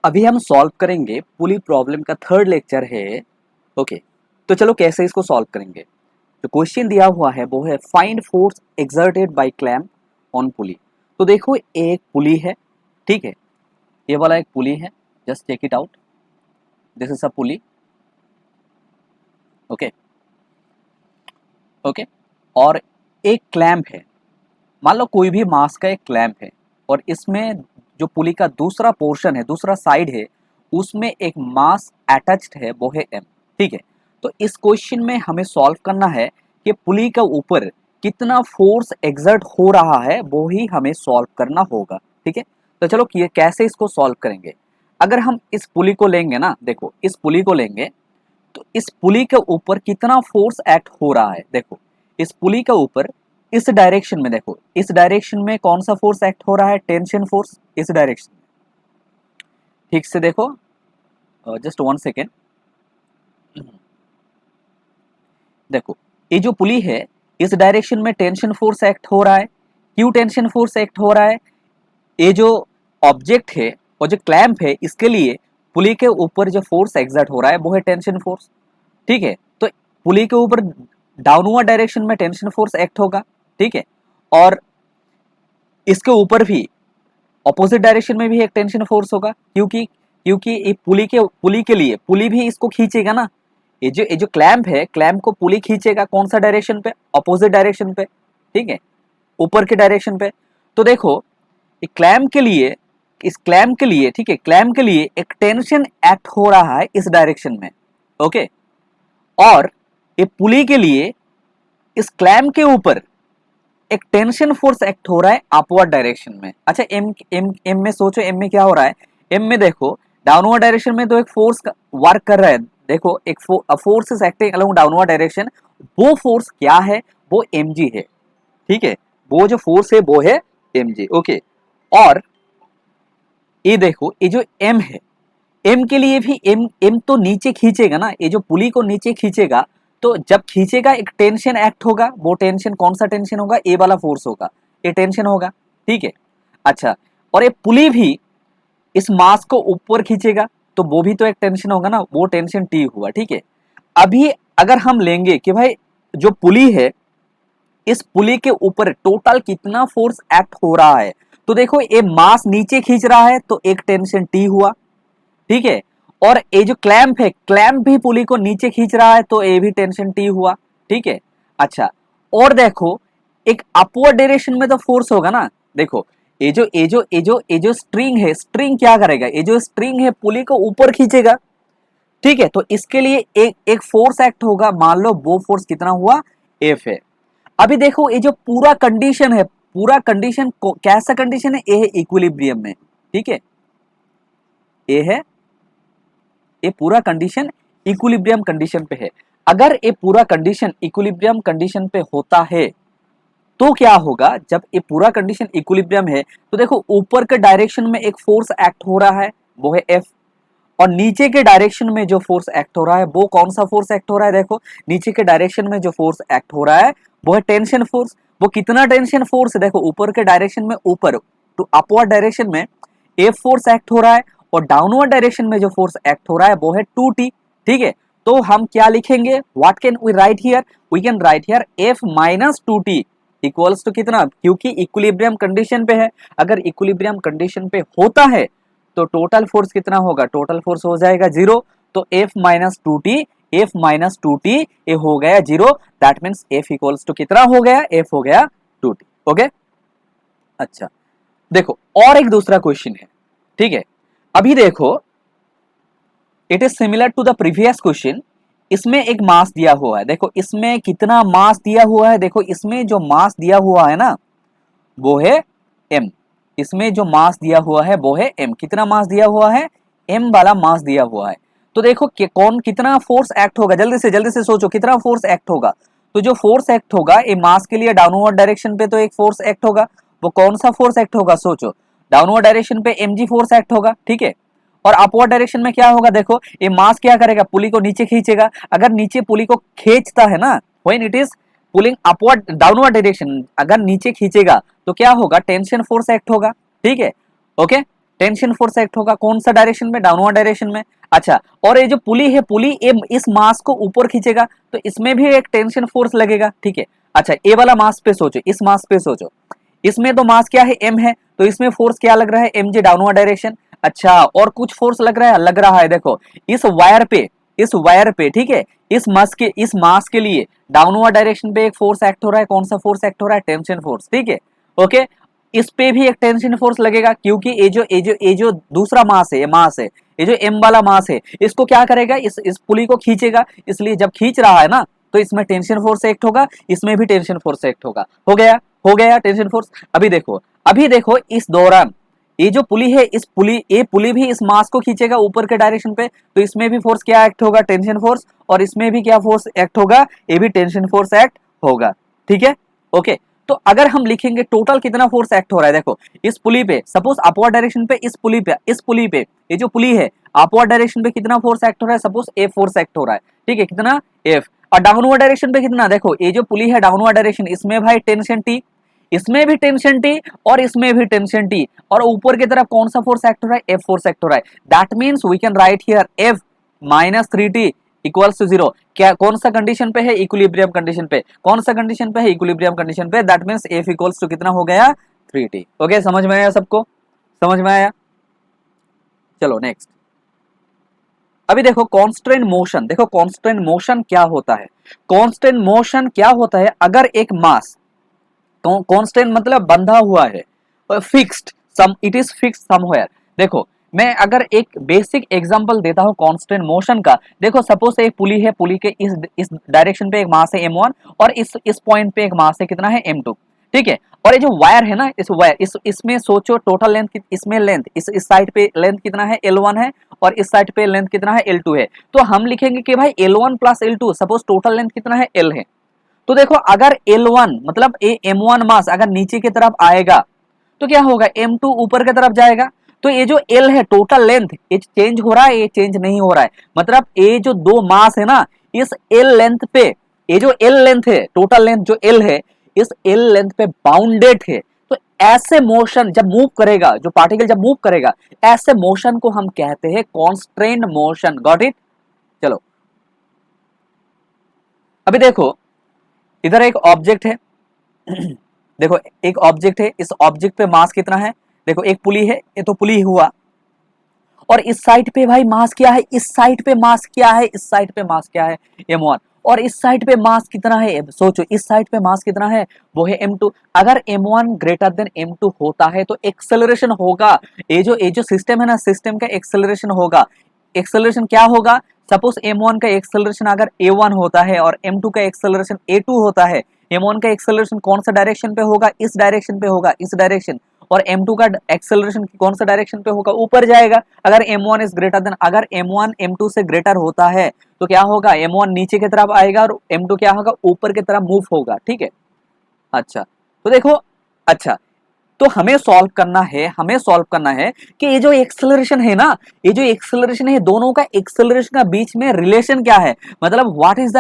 अभी हम सॉल्व करेंगे पुली प्रॉब्लम का थर्ड लेक्चर है। ओके, तो चलो कैसे इसको सॉल्व करेंगे। जो क्वेश्चन दिया हुआ है वो है find force exerted by clamp on pulley. तो देखो एक पुली है, ठीक है, ये वाला एक पुली है, just check it out, this is a pulley. Okay okay, और एक क्लैंप है, मान लो कोई भी मास का एक क्लैंप है, और इसमें जो पुली का दूसरा पोर्शन है, दूसरा साइड है, उसमें एक मास अटैच्ड है, वो है एम। ठीक है, तो इस क्वेश्चन में हमें सॉल्व करना है कि पुली का ऊपर कितना फोर्स एक्सर्ट हो रहा है, वो ही हमें सॉल्व करना होगा। ठीक है, तो चलो कैसे इसको सॉल्व करेंगे। अगर हम इस पुली को लेंगे ना, देखो इस पुली को लेंगे, तो इस पुली के ऊपर कितना फोर्स एक्ट हो रहा है। देखो इस पुली के ऊपर इस डायरेक्शन में, देखो इस डायरेक्शन में कौन सा फोर्स एक्ट हो रहा है, टेंशन फोर्स इस डायरेक्शन में। ठीक से देखो, जस्ट 1 सेकेंड। देखो ये जो पुली है, इस डायरेक्शन में टेंशन फोर्स एक्ट हो रहा है। क्यों टेंशन फोर्स एक्ट हो रहा है, ये जो ऑब्जेक्ट है और जो क्लैंप है, इसके लिए पुली के ऊपर जो फोर्स एक्सर्ट हो रहा है वो है टेंशन फोर्स। ठीक है, तो पुली के ऊपर डाउनवर्ड डायरेक्शन में टेंशन फोर्स एक्ट होगा। ठीक है, और इसके ऊपर भी ऑपोजिट डायरेक्शन में भी एक टेंशन फोर्स होगा, क्योंकि क्योंकि ये पुली के लिए पुली भी इसको खींचेगा ना। ये जो क्लैंप है, क्लैंप को पुली खींचेगा कौन सा डायरेक्शन पे, ऑपोजिट डायरेक्शन पे। ठीक है, ऊपर के डायरेक्शन पे। तो देखो ये क्लैंप के लिए, इस क्लैंप के लिए, ठीक है, क्लैंप के लिए एक टेंशन एक्ट हो रहा है इस डायरेक्शन में। ओके, और ये पुली के लिए इस क्लैंप के ऊपर एक टेंशन फोर्स एक्ट हो रहा है अपवर्ड डायरेक्शन में। अच्छा, एम एम एम में सोचो, एम में क्या हो रहा है। एम में देखो डाउनवर्ड डायरेक्शन में तो एक फोर्स वर्क कर रहा है। देखो एक force is acting along downward direction, वो फोर्स क्या है, वो एम जी है। ठीक है, वो जो फोर्स है वो है एम जी। ओके, और ये देखो ये जो एम है, एम के लिए भी एम एम तो नीचे खींचेगा ना, ये जो पुली को नीचे खींचेगा, तो जब खींचेगा एक टेंशन एक्ट होगा। वो टेंशन कौन सा टेंशन होगा, ए वाला फोर्स होगा, ये टेंशन होगा। ठीक है, अच्छा, और ये पुली भी इस मास को ऊपर खींचेगा, तो वो भी तो एक टेंशन होगा ना, वो टेंशन टी हुआ। ठीक है, अभी अगर हम लेंगे कि भाई जो पुली है, इस पुली के ऊपर टोटल कितना फोर्स एक्ट हो रहा है, तो देखो ये मास नीचे खींच रहा है तो एक टेंशन टी हुआ। ठीक है, और ये जो क्लैंप है, क्लैंप भी पुली को नीचे खींच रहा है तो ये भी टेंशन टी हुआ। ठीक है, अच्छा, और देखो एक अपवर्ड डायरेक्शन में तो फोर्स होगा ना। देखो ये जो स्ट्रिंग है, स्ट्रिंग क्या करेगा, ये जो स्ट्रिंग है पुली को ऊपर खींचेगा। ठीक है, तो इसके लिए एक एक फोर्स एक्ट होगा, मान लो वो फोर्स कितना हुआ, एफ है। अभी देखो ये जो पूरा कंडीशन है, पूरा कंडीशन कैसा कंडीशन है, ये है इक्विलिब्रियम में। ठीक है, ये है, ये पूरा कंडीशन इक्विलिब्रियम कंडीशन पे है। अगर ये पूरा कंडीशन इक्विलिब्रियम कंडीशन पे होता है तो क्या होगा, जब ये पूरा कंडीशन इक्विलिब्रियम है तो देखो ऊपर के डायरेक्शन में एक फोर्स एक्ट हो रहा है, वो है एफ, और नीचे के डायरेक्शन में जो फोर्स एक्ट हो रहा है वो कौन सा फोर्स एक्ट हो रहा है। देखो नीचे के डायरेक्शन में जो फोर्स एक्ट हो रहा है वो है टेंशन फोर्स। वो कितना टेंशन फोर्स है, देखो ऊपर के डायरेक्शन में, ऊपर टू अपवर्ड डायरेक्शन में एफ फोर्स एक्ट हो रहा है, और डाउनवर्ड डायरेक्शन में जो फोर्स एक्ट हो रहा है वो है 2t। ठीक है, तो हम क्या लिखेंगे, what can we write here, we can write here F minus 2t equals to कितना, क्योंकि इक्विलिब्रियम कंडीशन पे है। अगर इक्विलिब्रियम कंडीशन पे होता है तो टोटल फोर्स कितना होगा, टोटल फोर्स हो जाएगा 0। तो F minus two T, F minus 2t ये हो गया 0, that means F equals to कितना हो गया, एफ हो गया 2t। ओके, अच्छा, देखो और एक दूसरा क्वेश्चन है। ठीक है, अभी देखो it is similar to the previous question. इसमें एक मास दिया हुआ है, देखो इसमें कितना मास दिया हुआ है, देखो इसमें जो मास दिया हुआ है ना वो है m। इसमें जो मास दिया हुआ है वो है m। कितना मास दिया हुआ है, m वाला मास दिया हुआ है। तो देखो कि कौन कितना फोर्स एक्ट होगा, जल्दी से सोचो कितना फोर्स एक्ट होगा। तो जो फोर्स एक्ट होगा ये मास के लिए डाउनवर्ड डायरेक्शन पे तो एक फोर्स एक्ट होगा, वो कौन सा फोर्स एक्ट होगा, सोचो डाउनवर्ड डायरेक्शन पे mg फोर्स एक्ट होगा। ठीक है, और अपवर्ड डायरेक्शन में क्या होगा, देखो ये मास क्या करेगा, पुली को नीचे खींचेगा। अगर नीचे पुली को खींचता है ना, when it is pulling upward downward direction, अगर नीचे खींचेगा तो क्या होगा, टेंशन फोर्स एक्ट होगा। ठीक है, ओके, टेंशन फोर्स एक्ट होगा कौन सा डायरेक्शन में, डाउनवर्ड डायरेक्शन में। अच्छा, और ये जो पुली है, पुली इस मास को ऊपर खींचेगा तो इसमें भी एक टेंशन फोर्स लगेगा, ठीक है। अच्छा, ए वाला मास पे सोचो, इस मास पे सोचो, इसमें तो मास क्या है, एम है, तो इसमें फोर्स क्या लग रहा है, एम जी, डाउनवर्ड डायरेक्शन। अच्छा, और कुछ फोर्स लग रहा है, देखो इस वायर पे, इस वायर पे, ठीक है, इस मास के लिए डाउनवर्ड डायरेक्शन पे एक फोर्स एक्ट हो रहा है, कौन सा फोर्स एक्ट हो रहा है, टेंशन फोर्स, ठीक है। ओके, इस पे भी एक टेंशन फोर्स लगेगा क्योंकि ये जो दूसरा मास है, ये मास है, ये जो एम वाला मास है, इसको क्या करेगा, इस पुली को खींचेगा, इसलिए जब खींच रहा है ना तो इसमें टेंशन फोर्स एक्ट होगा, इसमें भी टेंशन फोर्स एक्ट होगा। हो गया टेंशन फोर्स। अभी देखो इस दौरान ये जो पुली है, ये पुली भी इस मास को खींचेगा ऊपर के डायरेक्शन पे, तो इसमें भी फोर्स क्या एक्ट होगा, टेंशन फोर्स, और इसमें भी क्या फोर्स एक्ट होगा, ये भी टेंशन फोर्स एक्ट होगा, ठीक है। ओके, तो अगर हम लिखेंगे टोटल कितना फोर्स एक्ट हो रहा है, देखो इस पुली पे, सपोज अपवर्ड डायरेक्शन पे, इस पुली पे ये जो पुली है अपवर्ड डायरेक्शन पे कितना फोर्स एक्ट हो रहा है, सपोज एफ फोर्स एक्ट हो रहा है, ठीक है, कितना, एफ। और डाउनवर्ड डायरेक्शन पे कितना, देखो ये जो पुली है डाउनवर्ड डायरेक्शन, इसमें भाई टेंशन टी, इसमें भी टेंशन टी और इसमें भी टेंशन टी, और ऊपर की तरफ कौन सा फोर्स एक्ट हो रहा है, एफ फोर्स एक्ट हो रहा है। That means we can write here F minus 3t equals to 0। क्या, कौन सा कंडीशन पे है, इक्विलिब्रियम कंडीशन पे, कौन सा कंडीशन पे है, इक्विलिब्रियम कंडीशन पे। That means F equals to कितना हो गया, 3t। ओके, समझ में आया सबको, समझ में आया। चलो नेक्स्ट, अभी देखो कांस्टेंट मोशन, देखो कांस्टेंट मोशन क्या होता है। कांस्टेंट मोशन क्या होता है, अगर एक मास कांस्टेंट मतलब बंधा हुआ है, fixed some, it is fixed somewhere. देखो मैं अगर एक बेसिक एग्जांपल देता हूं कांस्टेंट मोशन का, देखो सपोज एक पुली है, पुली के इस डायरेक्शन पे एक मास है m1 और इस पॉइंट पे एक मास है कितना है m2, ठीक है। और ये जो वायर है ना, इस वायर इसमें सोचो टोटल लेंथ, इसमें लेंथ इस साइड पे लेंथ कितना है, L1 है, और इस साइड पे लेंथ कितना है, L2 है। तो हम लिखेंगे कि भाई L1 plus L2, suppose total length कितना है, L है। तो देखो अगर L1 मतलब m1 मास अगर नीचे की तरफ आएगा तो क्या होगा, m2 ऊपर की तरफ जाएगा। तो ये जो L है टोटल लेंथ, ये चेंज हो रहा है, ये चेंज नहीं हो रहा है, मतलब ये जो दो मास है ना, इस L लेंथ पे, ये जो L लेंथ है, टोटल लेंथ जो L है, इस L लेंथ पे बाउंडेड है। तो ऐसे मोशन जब मूव करेगा, जो पार्टिकल जब मूव करेगा, ऐसे मोशन को हम कहते हैं कॉन्स्ट्रेन्ड मोशन। Got it. चलो अभी देखो इधर एक ऑब्जेक्ट है देखो एक ऑब्जेक्ट है, इस ऑब्जेक्ट पे मास कितना है, देखो एक पुली है, ये तो पुली हुआ, और इस साइड पे भाई मास क्या है, इस साइड पे मास क्या है, इस साइड पे मास क्या है, m1, और इस साइड पे मास कितना है, सोचो इस साइड पे मास कितना है, वो है m2। अगर m1 ग्रेटर देन m2 होता है तो एक्सेलरेशन होगा, ये जो सिस्टम है ना, सिस्टम का एक्सेलरेशन होगा। एक्सेलरेशन क्या होगा, सपोज m1 का एक्सेलरेशन अगर a1 होता है और m2 का एक्सेलरेशन a2 होता है, m1 का एक्सेलरेशन कौन सा डायरेक्शन पे होगा, इस डायरेक्शन पे होगा, इस डायरेक्शन, और m2 का एक्सेलरेशन कौन सा डायरेक्शन पे होगा, ऊपर जाएगा। अगर m1 इज ग्रेटर देन, अगर m1 m2 से ग्रेटर होता है तो क्या होगा, m1 नीचे की तरफ आएगा और m2 क्या होगा, ऊपर की तरफ मूव होगा, ठीक है। अच्छा तो देखो, अच्छा तो हमें सॉल्व करना है कि ये जो एक्सेलरेशन है ना, ये जो एक्सेलरेशन है, दोनों का एक्सेलरेशन का बीच में रिलेशन क्या है, मतलब what is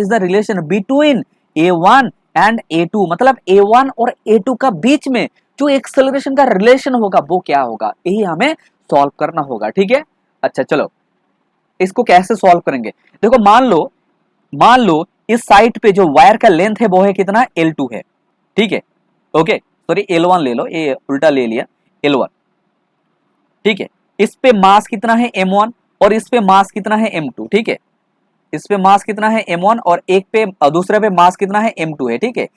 the relation between a1 and a2, मतलब a1 और a2 का बीच में जो एक्सेलरेशन का रिलेशन होगा वो क्या होगा, यही हमें सॉल्व करना होगा, ठीक है। अच्छा चलो इसको कैसे सॉल्व करेंगे, देखो मान लो इस साइड पे जो वायर का लेंथ है वो है कितना, L2 है, ठीक है। ओके सॉरी L1 ले लो, ये उल्टा ले लिया, L1, ठीक है। इस पे मास कितना है m1 और इस पे मास कितना है m2, ठीक है। इस पे मास कितना है m1 और एक पे दूसरे पे मास कितना है m2 है, ठीक है।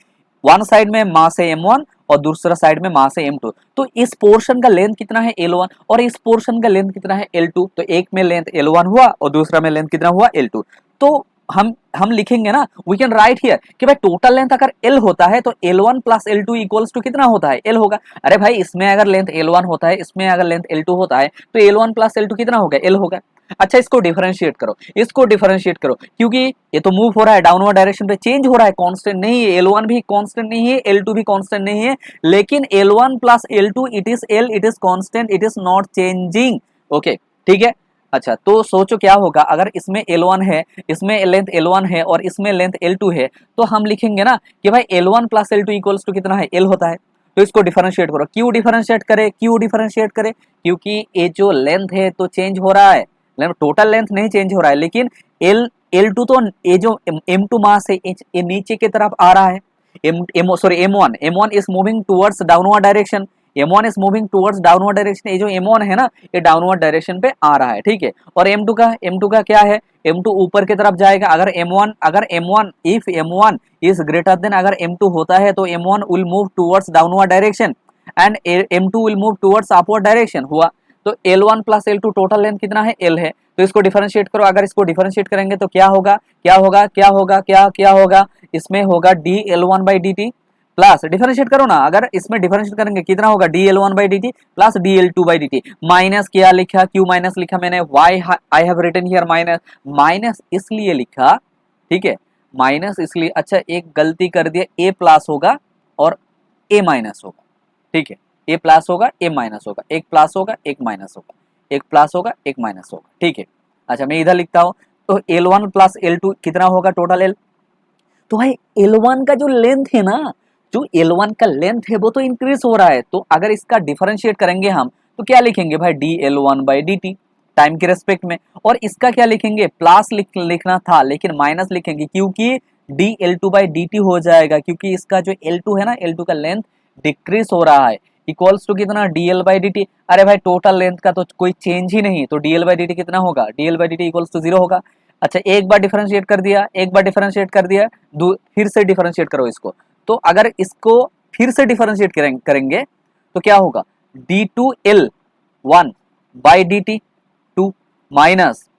वन साइड में मास है m1 और दूसरा साइड में मास है m2। तो इस पोर्शन का लेंथ कितना है L1 और इस पोर्शन का लेंथ कितना है L2। तो एक में लेंथ L1 हुआ और दूसरा में लेंथ कितना हुआ, L2। तो हम लिखेंगे ना, वी कैन राइट हियर कि भाई टोटल लेंथ अगर L होता है तो L1 plus L2 equals to कितना होता है, L होगा। अरे भाई इसमें अगर लेंथ L1 होता है, इसमें अगर लेंथ L2 होता है, तो L1 प्लस L2 कितना होगा, L होगा। अच्छा इसको डिफरेंशिएट करो, क्योंकि ये तो मूव हो रहा है डाउनवर्ड डायरेक्शन पे, चेंज हो रहा है, कांस्टेंट नहीं है, L1 भी कांस्टेंट नहीं है, L2 भी कांस्टेंट नहीं है, लेकिन L1 plus L2 it is constant, it is not changing. Okay ठीक है। अच्छा तो सोचो क्या होगा, अगर इसमें L1 है, इसमें लेंथ L1 है और इसमें लेंथ L2 है, तो हम लिखेंगे ना कि भाई L1 plus L2 equals to कितना है, L होता है। तो इसको डिफरेंशिएट करो। क्यों डिफरेंशिएट करे, क्यों डिफरेंशिएट करे, क्योंकि ये जो लेंथ है तो चेंज हो रहा है, टोटल लेंथ नहीं चेंज हो रहा है, लेकिन L2 तो ये जो M2 मास है ये नीचे की तरफ आ रहा है, M1 is moving towards downward direction, M1 is moving towards downward direction, ये जो M1 है ना ये डाउनवर्ड डायरेक्शन पे आ रहा है, ठीक है। और M2 का क्या है, M2 ऊपर की तरफ जाएगा। अगर M1 if M1 is greater than अगर M2 होता है तो M1 will move towards downward direction and M2 will move towards upward direction हुआ। तो L1 plus L2 total length कितना है, L है। तो इसको डिफरेंशिएट करो, अगर इसको डिफरेंशिएट करेंगे तो क्या होगा, क्या होगा, इसमें होगा dL1/dt प्लस, डिफरेंशिएट करो ना, अगर इसमें डिफरेंशिएट करेंगे कितना होगा, dL1/dt प्लस dL2/dt। माइनस क्या लिखा, क्यों माइनस लिखा मैंने, why I have written here minus, minus इसलिए लिखा, ठीक है, माइनस इसलिए, अच्छा एक गलती कर दिया, ए प्लस होगा और ए माइनस होगा, ठीक है, ए प्लस होगा ए माइनस होगा, एक प्लस होगा एक माइनस होगा, एक प्लस होगा एक माइनस होगा, ठीक है। अच्छा मैं इधर लिखता हूं, तो L1 प्लस L2 कितना होगा टोटल L। तो भाई L1 का जो लेंथ है ना, जो L1 का लेंथ है वो तो इंक्रीज हो रहा है, तो अगर इसका डिफरेंशिएट करेंगे हम तो क्या लिखेंगे भाई, dL1/dt टाइम के रेस्पेक्ट में। और इसका क्या लिखेंगे, प्लस लिखना था लेकिन माइनस लिखेंगे क्योंकि dL2/dt हो जाएगा, क्योंकि इसका जो L2 है ना, L2 का लेंथ डिक्रीज हो रहा है, इक्वल्स टू कितना, dL/dt। अरे भाई टोटल लेंथ का तो कोई चेंज ही नहीं, तो dL/dt कितना होगा, dL/dt इक्वल्स टू 0 होगा। अच्छा एक बार डिफरेंशिएट कर दिया, फिर से डिफरेंशिएट करो इसको, तो अगर इसको फिर से डिफरेंशिएट करेंगे तो क्या होगा, d2L1/dt2 minus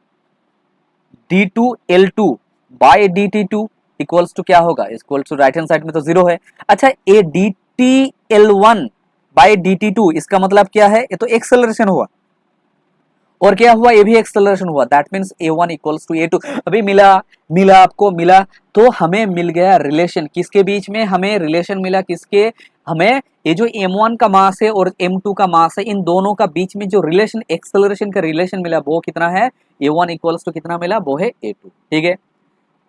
d2L2/dt2 equals to क्या होगा, equals to right hand side में तो 0 है। अच्छा ये dtL1/dt2 इसका मतलब क्या है, ये तो एक्सेलरेशन हुआ, और क्या हुआ, ये भी एक्सेलरेशन हुआ, that means a1 equals to a2। अभी आपको मिला, तो हमें मिल गया रिलेशन, किसके बीच में हमें रिलेशन मिला, किसके, हमें ये जो m1 का मास है और m2 का मास है, इन दोनों का बीच में जो रिलेशन, एक्सेलरेशन का रिलेशन मिला वो कितना है, a1 इक्वल्स टू कितना मिला, वो है a2,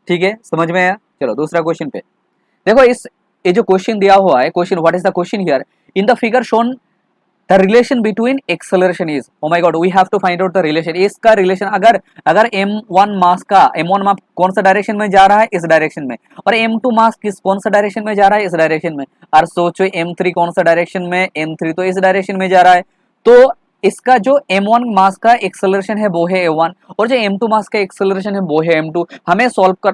ठीक है, समझ में आया। चलो दूसरा क्वेश्चन पे देखो, ये जो क्वेश्चन दिया हुआ है, question what is the question here, in the figure shown the relation between acceleration is, oh my god we have to find out the relation, इसका रिलेशन, अगर m1 मास कौन सा डायरेक्शन में जा रहा है, इस डायरेक्शन में, और m2 मास कौन सा डायरेक्शन में जा रहा है, इस डायरेक्शन में, और सोचो m3 कौन सा डायरेक्शन में, m3 तो इस डायरेक्शन में जा रहा है, तो इसका जो m1 मास का एक्सेलरेशन है वो है a1 और जो m2 मास का एक्सेलरेशन है वो है m2। हमें सॉल्व कर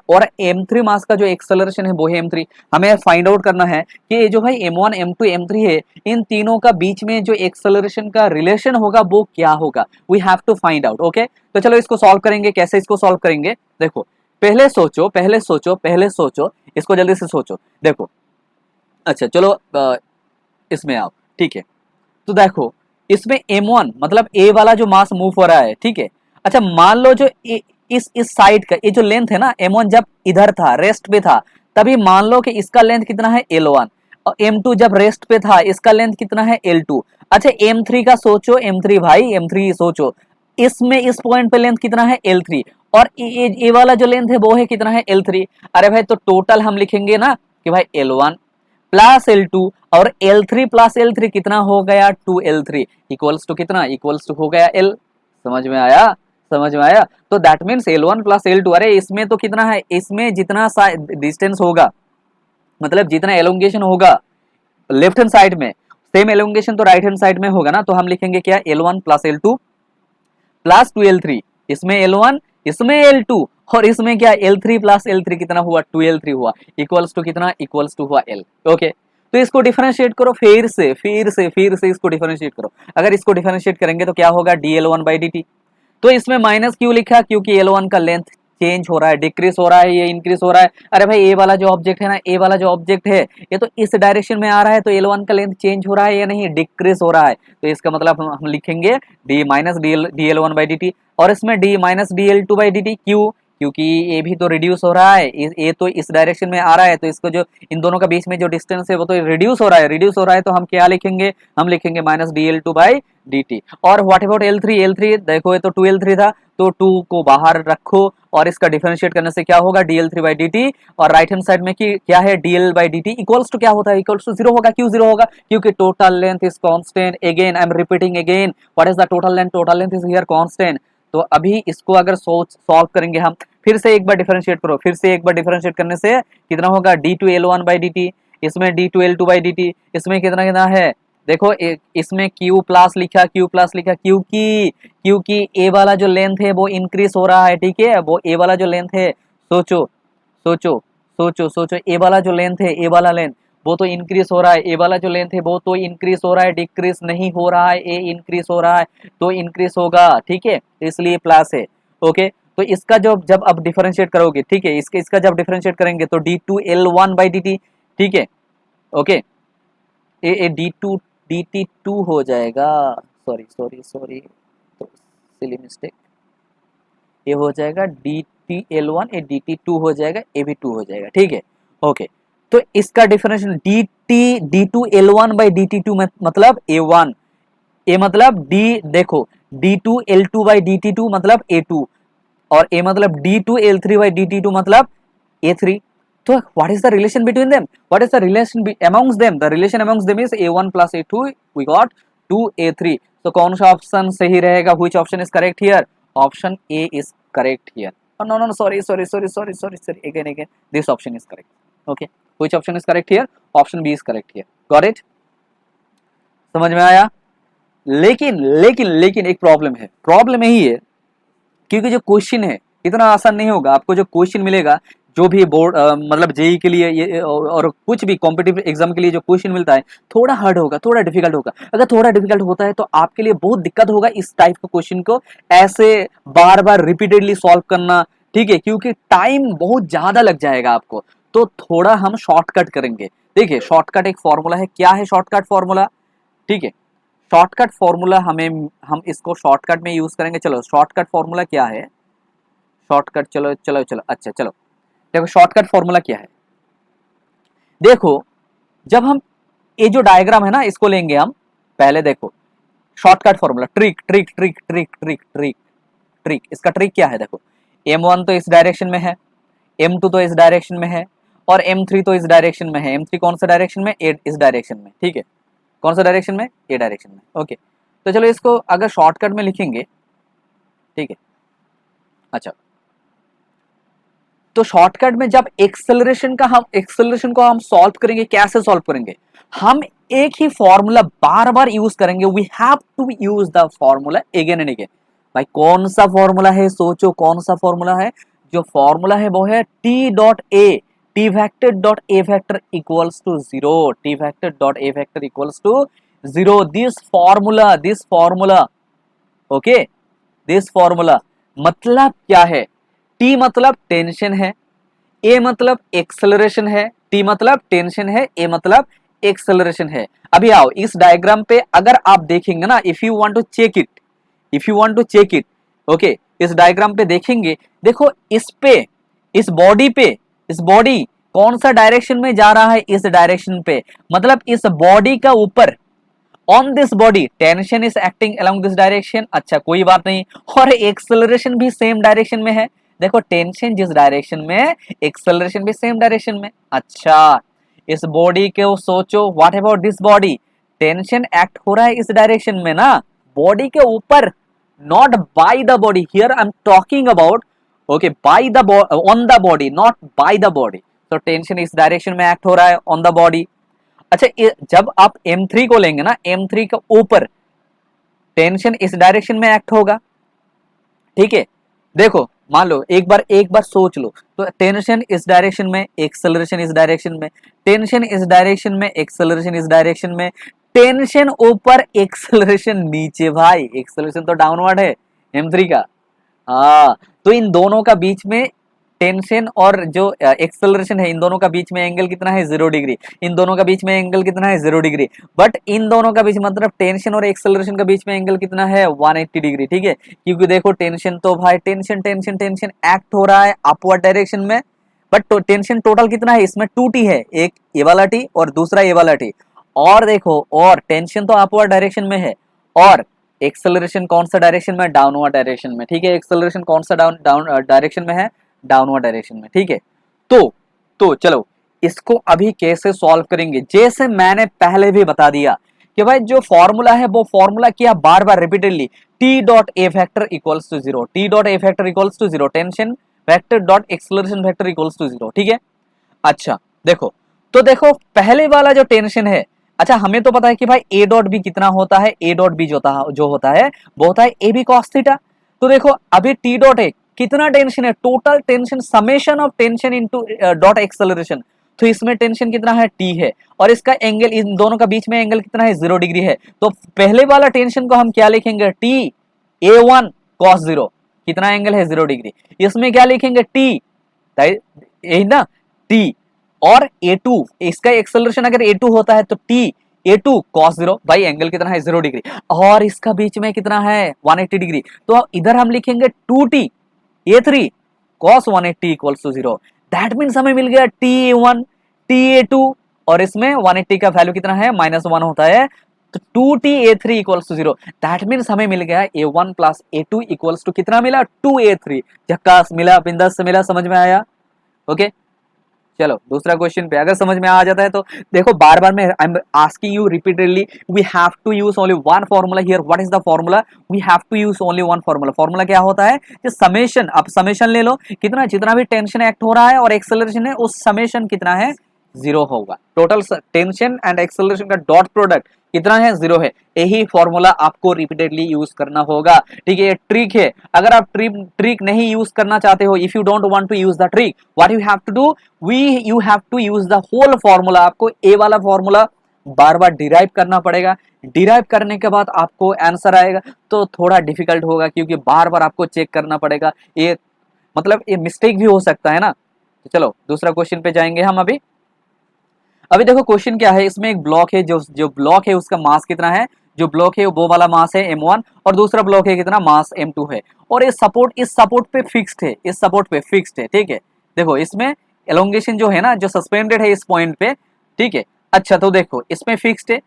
और m3 मास का जो एक्सेलरेशन है वो है m3। हमें फाइंड आउट करना है कि ये जो भाई m1 m2 m3 है, इन तीनों का बीच में जो एक्सेलरेशन का रिलेशन होगा वो क्या होगा, we have to find out. Okay तो चलो इसको सॉल्व करेंगे, कैसे इसको सॉल्व करेंगे, देखो पहले सोचो इसको जल्दी से सोचो। देखो अच्छा चलो इसमें आओ, ठीक है, तो देखो इसमें m1 मतलब a वाला जो मास मूव हो रहा है, ठीक है। अच्छा मान लो जो इस साइड का ये जो लेंथ है ना, m1 जब इधर था, रेस्ट पे था, तभी मान लो कि इसका लेंथ कितना है L1, और m2 जब रेस्ट पे था, इसका लेंथ कितना है L2। अच्छा m3 का सोचो, m3 सोचो, इसमें इस पॉइंट पे लेंथ कितना है L3, और ये वाला जो लेंथ है वो है कितना है L3। अरे भाई तो टोटल हम लिखेंगे ना कि भाई L1 प्लस L2 और L3 प्लस L3 कितना हो गया 2L3 इक्वल्स टू कितना, इक्वल्स टू हो गया L। समझ में आया। तो that means L1 plus L2, अरे इसमें तो कितना है, इसमें जितना डिस्टेंस होगा, मतलब जितना एलोंगेशन होगा लेफ्ट हैंड साइड में, सेम एलोंगेशन तो राइट हैंड साइड में होगा ना, तो हम लिखेंगे क्या, L1 plus L2 plus 2L3, इसमें L1 इसमें L2 और इसमें क्या L3 प्लस L3 कितना हुआ 2L3 हुआ, इक्वल्स टू कितना, इक्वल्स टू हुआ L। ओके तो इसको डिफरेंशिएट करो, फिर से इसको डिफरेंशिएट करो। अगर इसको डिफरेंशिएट करेंगे तो क्या होगा dL1/dt। तो इसमें माइनस क्यों लिखा, क्योंकि L1 का लेंथ चेंज हो रहा है, डिक्रीज हो रहा है, ये इंक्रीज हो रहा है। अरे भाई ए वाला जो ऑब्जेक्ट है ना, ए वाला जो ऑब्जेक्ट है ये तो इस डायरेक्शन में आ रहा है, तो L1 का लेंथ चेंज हो रहा है या नहीं, डिक्रीज हो रहा है। तो इसका मतलब हम लिखेंगे d माइनस dL1/dt, और इसमें d माइनस dL2/dt। क्यों, क्योंकि ये भी तो रिड्यूस हो रहा है, ये तो इस डायरेक्शन में आ रहा है, तो इसको जो इन दोनों का बीच में जो डिस्टेंस है वो तो रिड्यूस हो रहा है, तो हम क्या लिखेंगे, हम लिखेंगे माइनस dL2/dt। और व्हाट अबाउट L3, देखो ये तो 2L3 था, तो 2 को बाहर रखो और इसका डिफरेंशिएट करने से क्या होगा dl3/dt, और राइट हैंड साइड में क्या है dl/dt इक्वल्स टू क्या होता है, इक्वल्स टू 0 होगा। क्यों 0 होगा, क्योंकि total length is constant. Again I am repeating again, what is the total length, total length is here constant. तो अभी इसको अगर सॉल्व करेंगे हम, फिर से एक बार डिफरेंशिएट करो, फिर से एक बार डिफरेंशिएट करने से कितना होगा d2l1/dt, इसमें d2l2/dt, इसमें कितना कितना है देखो, इसमें q प्लस लिखा, क्योंकि a वाला जो लेंथ है वो इंक्रीज हो रहा है, ठीक है। वो a वाला जो लेंथ है, सोचो सोचो सोचो सोचो, a वाला जो लेंथ है, a वाला लेंथ वो तो इंक्रीज हो रहा है, a वाला जो लेंथ है वो तो इंक्रीज हो रहा है, डिक्रीज नहीं हो रहा है, a इंक्रीज हो रहा है तो इंक्रीज होगा, ठीक है, इसलिए प्लस है। ओके, तो इसका जब अब डिफरेंशिएट करोगे, ठीक है, इसका जब डिफरेंशिएट करेंगे तो d2l1/dt, ठीक है। ओके, ए dt2 हो जाएगा, सॉरी तो सिली मिस्टेक, ये हो जाएगा dtl1, ए dt2 हो जाएगा, ए भी 2 हो जाएगा, ठीक है। ओके, तो इसका डिफरेंशियल d2l1/dt2 मतलब a1, a मतलब d, देखो d2l2/dt2 मतलब a2, और a मतलब d2l3/dt2 मतलब a3। तो what is the relation between them, what is the relation amongst them, the relation amongst them is a1 plus a2, we got 2a3। तो कौन सा ऑप्शन सही रहेगा, which option is correct here, option a is correct here। oh, no sorry again this option is correct। okay, which option is correct here, option b is correct here, got it, समझ में आया। लेकिन एक problem है, problem यही है क्योंकि जो क्वेश्चन है इतना आसान नहीं होगा। आपको जो क्वेश्चन मिलेगा, जो भी बोर्ड मतलब जेई के लिए ये और कुछ भी कॉम्पिटिटिव एग्जाम के लिए जो क्वेश्चन मिलता है, थोड़ा हार्ड होगा, थोड़ा डिफिकल्ट होगा। अगर थोड़ा डिफिकल्ट होता है तो आपके लिए बहुत दिक्कत होगा इस टाइप के क्वेश्चन को ऐसे बार बार रिपीटेडली सॉल्व करना, ठीक है, क्योंकि टाइम बहुत ज्यादा लग जाएगा आपको। तो थोड़ा हम शॉर्टकट करेंगे। देखिए, शॉर्टकट एक फॉर्मूला है, क्या है शॉर्टकट फॉर्मूला, ठीक है। शॉर्टकट फॉर्मूला हम इसको शॉर्टकट में यूज करेंगे। चलो, शॉर्टकट फॉर्मूला क्या है, शॉर्टकट, चलो अच्छा चलो देखो शॉर्टकट फॉर्मूला क्या है। देखो, जब हम ये जो डायग्राम है ना इसको लेंगे हम, पहले देखो शॉर्टकट फॉर्मूला, ट्रिक, इसका ट्रिक क्या है, देखो m1 तो इस डायरेक्शन में है, m2 तो इस डायरेक्शन में है, और m3 तो इस डायरेक्शन में है। m3 कौन सा डायरेक्शन में, इस डायरेक्शन में, ठीक है, कौन सा डायरेक्शन में, ए डायरेक्शन में। ओके, तो चलो इसको अगर शॉर्टकट में लिखेंगे, ठीक है। अच्छा, तो शॉर्टकट में जब एक्सेलरेशन को हम सॉल्व करेंगे, कैसे सॉल्व करेंगे, हम एक ही फॉर्मूला बार बार यूज करेंगे। We have to use the formula again and again. भाई कौन सा फॉर्मूला है, सोचो कौन सा फॉर्मूला है। जो फॉर्मूला है वो है T dot A, T vector dot A vector equals to 0, T vector dot A vector equals to 0। This formula okay, this formula मतलब क्या है, टी मतलब टेंशन है, ए मतलब एक्सेलरेशन है, टी मतलब टेंशन है, ए मतलब एक्सेलरेशन है। अभी आओ इस डायग्राम पे अगर आप देखेंगे ना, if you want to check it, okay, इस डायग्राम पे देखेंगे, देखो इस बॉडी कौन सा डायरेक्शन में जा रहा है, इस डायरेक्शन पे, मतलब इस बॉडी का ऊपर, on this body tension is acting along this direction. अच्छा, कोई बात नहीं, और एक्सेलरेशन भी सेम डायरेक्शन में है। देखो, टेंशन जिस डायरेक्शन में, एक्सेलरेशन भी सेम डायरेक्शन में। अच्छा, इस बॉडी को सोचो, what about this body, tension act हो रहा है इस डायरेक्शन में ना, बॉडी के ऊपर, not by the body, here I am talking about, okay, by the on the body, not by the body. तो टेंशन इस डायरेक्शन में एक्ट हो रहा है ऑन द बॉडी। अच्छा, जब आप M3 को लेंगे ना, M3 के ऊपर टेंशन इस डायरेक्शन में एक्ट होगा, ठीक है। देखो, मान लो एक बार सोच लो, तो टेंशन इस डायरेक्शन में, एक्सेलरेशन इस डायरेक्शन में, टेंशन इस डायरेक्शन में, एक्सेलरेशन इस डायरेक्शन में, टेंशन ऊपर, एक्सेलरेशन नीचे। भाई एक्सेलरेशन तो डाउनवर्ड है M3 का। हाँ, तो इन दोनों का बीच में टेंशन और जो एक्सेलरेशन है, इन दोनों का बीच में एंगल कितना है, 0 डिग्री। इन दोनों का बीच में एंगल कितना है, 0 डिग्री। बट इन दोनों का बीच मतलब टेंशन और एक्सेलरेशन का बीच में एंगल कितना है, 180 डिग्री, ठीक है। क्योंकि देखो, टेंशन तो भाई टेंशन एक्ट हो रहा है अपवर्ड डायरेक्शन में, बट टेंशन टोटल कितना है इसमें, 2T है, एक ये वाला T और दूसरा ये वाला T। और देखो, और टेंशन तो अपवर्ड डायरेक्शन में है, और एक्सेलरेशन कौन सा डायरेक्शन में, डाउनवर्ड डायरेक्शन में, ठीक है। एक्सेलरेशन कौन सा डाउन डायरेक्शन में है, डाउनवर्ड डायरेक्शन में, ठीक है। तो चलो इसको अभी कैसे सॉल्व करेंगे, जैसे मैंने पहले भी बता दिया कि भाई जो फॉर्मूला है वो फॉर्मूला किया बार बार repeatedly, T dot A factor equals to zero, T dot A factor equals to zero, tension vector dot acceleration vector equals to zero, ठीक है। अच्छा देखो, तो देखो पहले वाला जो टेंशन है, अच्छा हमें तो पता है कि भाई ए डॉट बी कितना होता है, ए डॉट बी जो होता है वो होता है ए बी कॉस थीटा। तो देखो अभी टी डॉट ए कितना टेंशन है, total tension summation of tension into dot acceleration, तो इसमें टेंशन कितना है, टी है, और इसका एंगल इन दोनों का बीच में एंगल कितना है, 0 डिग्री है। तो पहले वाला टेंशन को हम क्या लिखेंगे, T A one cos zero, कितना एंगल है, 0 डिग्री। इसमें क्या लिखेंगे, टी, यही ना, टी, और A2 इसका एक्सेलरेशन अगर A2 होता है तो T A2 cos 0, भाई एंगल कितना है, 0 डिग्री, और इसका बीच में कितना है, 180 डिग्री। तो इधर हम लिखेंगे 2T A3 cos 180 equals to 0। That means हमें मिल गया T A1 T A2, और इसमें 180 का वैल्यू कितना है, -1 होता है, तो 2T A3 equals to 0। That means हमें मिल गया A1 plus A2 equals to कितना मिला, 2A3। झक्कास मिला, बिंदास से मिला, समझ में आया, ओके। चलो दूसरा क्वेश्चन पे, अगर समझ में आ जाता है तो देखो, बार बार मैं I am asking you repeatedly, we have to use only one formula here. What is the formula, we have to use only one formula. Formula क्या होता है, कि समेशन, आप समेशन ले लो, कितना, जितना भी टेंशन एक्ट हो रहा है और एक्सेलरेशन है, उस समेशन कितना है, 0 होगा। टोटल टेंशन एंड एक्सेलरेशन का डॉट प्रोडक्ट कितना है, 0 है। यही फॉर्मूला आपको रिपीटेडली यूज करना होगा, ठीक है। ये ट्रिक है, अगर आप ट्रिक नहीं यूज करना चाहते हो, if you don't want to use the trick, what you have to do, you have to use the whole formula. आपको ए वाला फॉर्मूला बार बार डिराइव करना पड़ेगा, डिराइव करने के बाद आपको आंसर आएगा, तो थोड़ा डिफिकल्ट होगा, क्योंकि बार बार आपको चेक करना पड़ेगा, ये मतलब ये मिस्टेक भी हो सकता है ना। तो चलो दूसरा क्वेश्चन पे जाएंगे हम अभी देखो क्वेश्चन क्या है, इसमें एक ब्लॉक है, जो ब्लॉक है उसका मास कितना है, जो ब्लॉक है वो वाला मास है m1, और दूसरा ब्लॉक है कितना, मास m2 है, और इस सपोर्ट पे फिक्स्ड है, इस सपोर्ट पे फिक्स्ड है, ठीक है। देखो इसमें एलोंगेशन जो है ना, जो सस्पेंडेड है इस पॉइंट पे, ठीक है। अच्छा तो देखो इसमें फिक्स्ड है।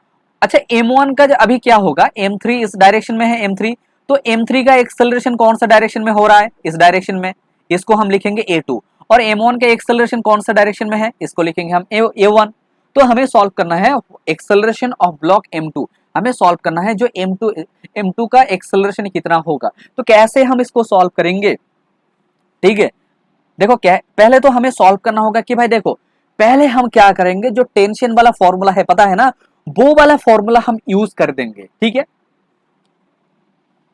अच्छा m1 का अभी क्या होगा, m3 इस डायरेक्शन में है, m3, तो m3 का एक्सेलरेशन कौन सा डायरेक्शन में हो रहा है, इस डायरेक्शन में, इसको हम लिखेंगे a2, और m1 का एक्सेलरेशन कौन सा डायरेक्शन में है, इसको लिखेंगे हम a1। तो हमें सॉल्व करना है एक्सेलरेशन ऑफ ब्लॉक m2, हमें सॉल्व करना है जो m2 का एक्सेलरेशन कितना होगा। तो कैसे हम इसको सॉल्व करेंगे, ठीक है। देखो क्या, पहले तो हमें सॉल्व करना होगा कि भाई देखो, पहले हम क्या करेंगे, जो टेंशन वाला फॉर्मूला है पता है ना, वो वाला फॉर्मूला हम यूज कर देंगे, ठीक है।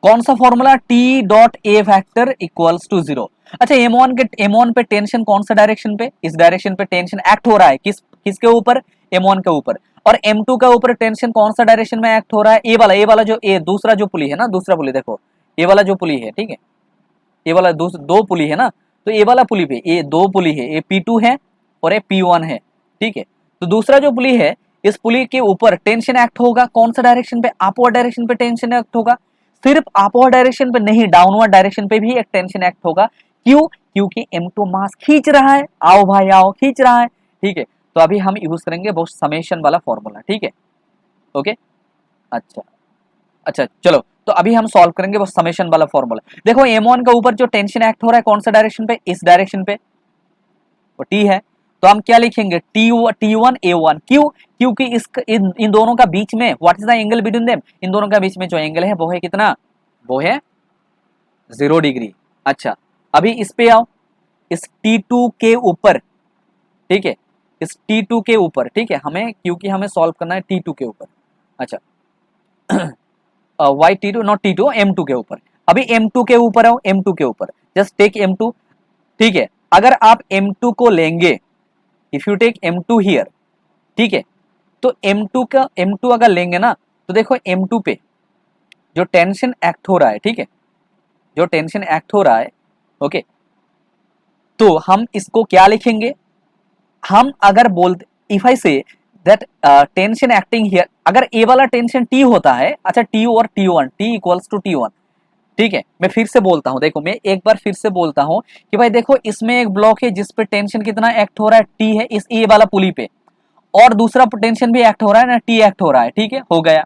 कौन सा formula, T dot A factor equals to 0। अच्छा m1 पे टेंशन कौन सा डायरेक्शन पे, इस डायरेक्शन पे टेंशन एक्ट हो रहा है, किसके ऊपर, m1 के ऊपर, और m2 का ऊपर टेंशन कौन सा डायरेक्शन में एक्ट हो रहा है, ए वाला जो दूसरा जो पुली है ना, दूसरा पुली देखो, ए वाला जो पुली है, ठीक है, ये वाला दो पुली है ना, तो ये वाला पुली पे ये दो पुली है, ये P2 है और ये P1 है, ठीक है। तो दूसरा जो पुली है, इस पुली के ऊपर टेंशन एक्ट होगा कौन सा डायरेक्शन पे, अपवर्ड डायरेक्शन पे टेंशन एक्ट होगा। सिर्फ अपवर्ड डायरेक्शन पे नहीं, डाउनवर्ड डायरेक्शन पे भी एक टेंशन एक्ट होगा। क्यों, क्योंकि m2 मास खींच रहा है, आओ भाई आओ, खींच रहा है, ठीक है। तो अभी हम यूज करेंगे वो समेशन वाला फॉर्मूला, ठीक है, ओके। अच्छा अच्छा चलो, तो अभी हम सॉल्व करेंगे वो समेशन वाला फॉर्मूला। देखो m1 के ऊपर जो टेंशन एक्ट हो रहा है कौन सा डायरेक्शन पे, इस डायरेक्शन पे, वो t है, तो हम क्या लिखेंगे, t1 a1। क्यों, क्योंकि इन दोनों का बीच में, what is the angle between them, इन दोनों का बीच में जो एंगल है वो है कितना, वो है 0 डिग्री। अच्छा अभी इस पे आओ, इस T2 के ऊपर, ठीक है, इस T2 के ऊपर, ठीक है, हमें क्योंकि हमें सॉल्व करना है T2 के ऊपर। अच्छा Y T2 not T2, M2 के ऊपर, अभी M2 के ऊपर आओ, M2 के ऊपर, जस्ट टेक M2, ठीक है। अगर आप M2 को लेंगे, if you take M2 here, ठीक है, तो M2 अगर लेंगे ना, तो देखो M2 पे जो टेंशन एक्ट हो रहा है, ठीक है, जो टेंशन एक्ट हो रहा है, ओके, तो हम इसको क्या लिखेंगे, हम अगर बोलते, if I say that tension acting here, अगर ए वाला टेंशन T होता है, अच्छा T और T1, T equals to T1, ठीक है। मैं फिर से बोलता हूं, देखो मैं एक बार फिर से बोलता हूं कि भाई देखो, इसमें एक ब्लॉक है जिस पे टेंशन कितना एक्ट हो रहा है, T है, इस ए वाला पुली पे, और दूसरा टेंशन भी एक्ट हो रहा है ना, T एक्ट हो रहा है, ठीक है, हो गया।